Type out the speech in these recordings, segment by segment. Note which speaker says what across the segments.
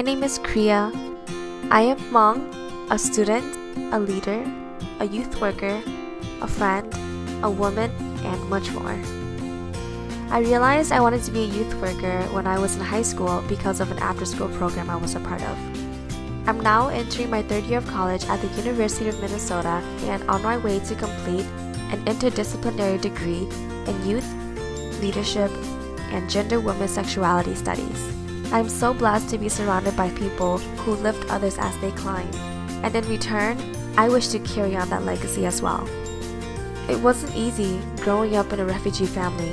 Speaker 1: name is Kriya. I am Hmong, a student, a leader, a youth worker, a friend, a woman, and much more. I realized I wanted to be a youth worker when I was in high school because of an after-school program I was a part of. I'm now entering my third year of college at the University of Minnesota and on my way to complete an interdisciplinary degree in youth, leadership, and gender women sexuality studies. I'm so blessed to be surrounded by people who lift others as they climb, and in return, I wish to carry on that legacy as well. It wasn't easy growing up in a refugee family.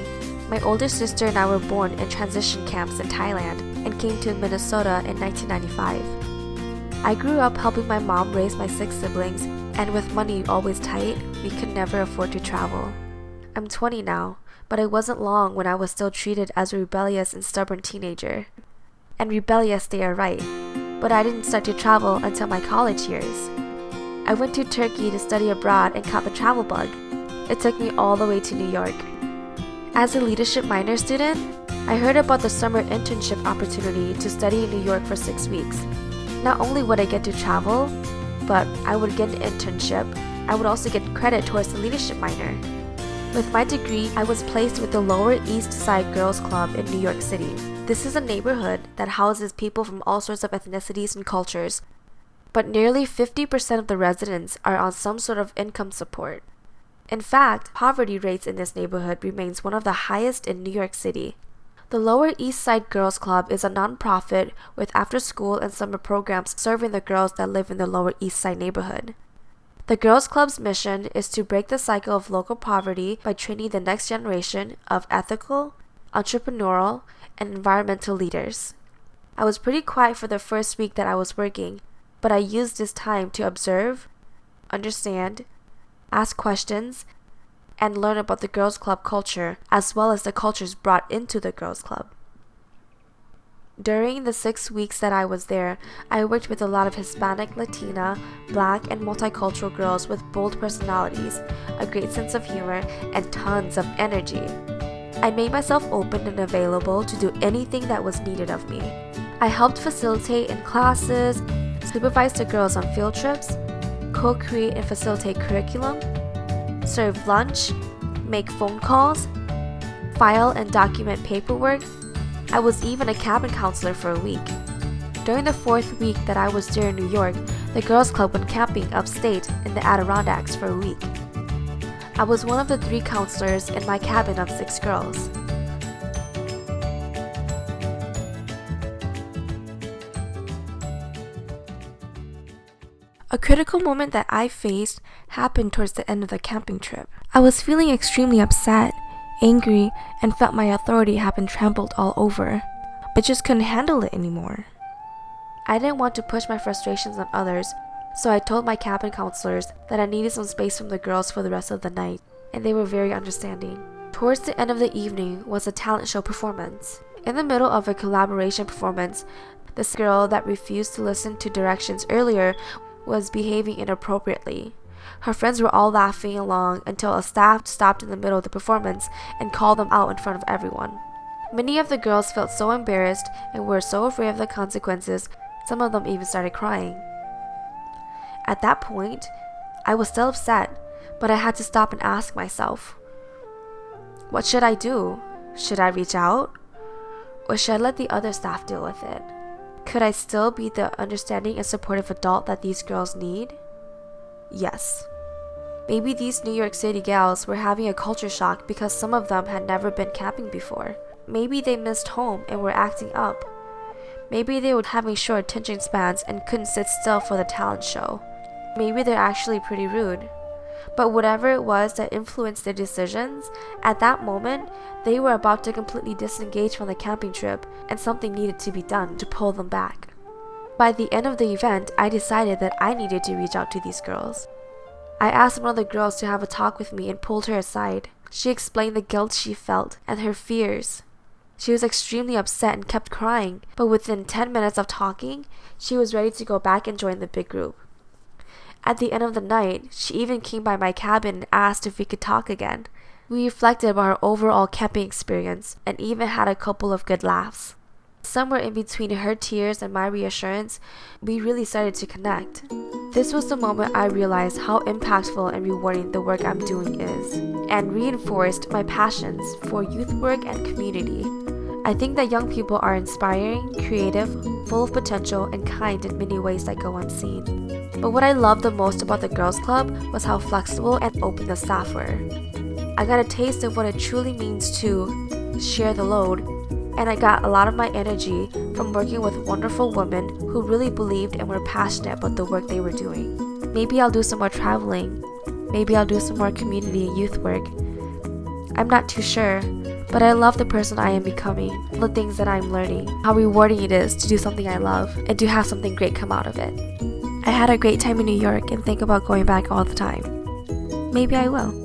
Speaker 1: My older sister and I were born in transition camps in Thailand and came to Minnesota in 1995. I grew up helping my mom raise my 6 siblings, and with money always tight, we could never afford to travel. I'm 20 now, but it wasn't long when I was still treated as a rebellious and stubborn teenager. And rebellious they are right, but I didn't start to travel until my college years. I went to Turkey to study abroad and caught the travel bug. It took me all the way to New York. As a leadership minor student, I heard about the summer internship opportunity to study in New York for 6 weeks. Not only would I get to travel, but I would get an internship. I would also get credit towards the leadership minor. With my degree, I was placed with the Lower East Side Girls Club in New York City. This is a neighborhood that houses people from all sorts of ethnicities and cultures, but nearly 50% of the residents are on some sort of income support. In fact, poverty rates in this neighborhood remains one of the highest in New York City. The Lower East Side Girls Club is a nonprofit with after-school and summer programs serving the girls that live in the Lower East Side neighborhood. The Girls Club's mission is to break the cycle of local poverty by training the next generation of ethical, entrepreneurial, and environmental leaders. I was pretty quiet for the first week that I was working, but I used this time to observe, understand, ask questions, and learn about the Girls Club culture as well as the cultures brought into the Girls Club. During the 6 weeks that I was there, I worked with a lot of Hispanic, Latina, Black, and multicultural girls with bold personalities, a great sense of humor, and tons of energy. I made myself open and available to do anything that was needed of me. I helped facilitate in classes, supervise the girls on field trips, co-create and facilitate curriculum, serve lunch, make phone calls, file and document paperwork. I was even a cabin counselor for a week. During the 4th week that I was there in New York, the Girls Club went camping upstate in the Adirondacks for a week. I was one of the 3 counselors in my cabin of 6 girls. A critical moment that I faced happened towards the end of the camping trip. I was feeling extremely upset, angry, and felt my authority had been trampled all over. I just couldn't handle it anymore. I didn't want to push my frustrations on others, so I told my cabin counselors that I needed some space from the girls for the rest of the night, and they were very understanding. Towards the end of the evening was a talent show performance. In the middle of a collaboration performance, this girl that refused to listen to directions earlier was behaving inappropriately. Her friends were all laughing along until a staff stopped in the middle of the performance and called them out in front of everyone. Many of the girls felt so embarrassed and were so afraid of the consequences, some of them even started crying. At that point, I was still upset, but I had to stop and ask myself, what should I do? Should I reach out? Or should I let the other staff deal with it? Could I still be the understanding and supportive adult that these girls need? Yes. Maybe these New York City gals were having a culture shock because some of them had never been camping before. Maybe they missed home and were acting up. Maybe they were having short attention spans and couldn't sit still for the talent show. Maybe they're actually pretty rude. But whatever it was that influenced their decisions, at that moment, they were about to completely disengage from the camping trip and something needed to be done to pull them back. By the end of the event, I decided that I needed to reach out to these girls. I asked one of the girls to have a talk with me and pulled her aside. She explained the guilt she felt and her fears. She was extremely upset and kept crying, but within 10 minutes of talking, she was ready to go back and join the big group. At the end of the night, she even came by my cabin and asked if we could talk again. We reflected about our overall camping experience and even had a couple of good laughs. Somewhere in between her tears and my reassurance, we really started to connect. This was the moment I realized how impactful and rewarding the work I'm doing is, and reinforced my passions for youth work and community. I think that young people are inspiring, creative, full of potential, and kind in many ways that go unseen. But what I loved the most about the Girls Club was how flexible and open the staff were. I got a taste of what it truly means to share the load, and I got a lot of my energy from working with wonderful women who really believed and were passionate about the work they were doing. Maybe I'll do some more traveling. Maybe I'll do some more community and youth work. I'm not too sure, but I love the person I am becoming, the things that I'm learning, how rewarding it is to do something I love and to have something great come out of it. I had a great time in New York and think about going back all the time. Maybe I will.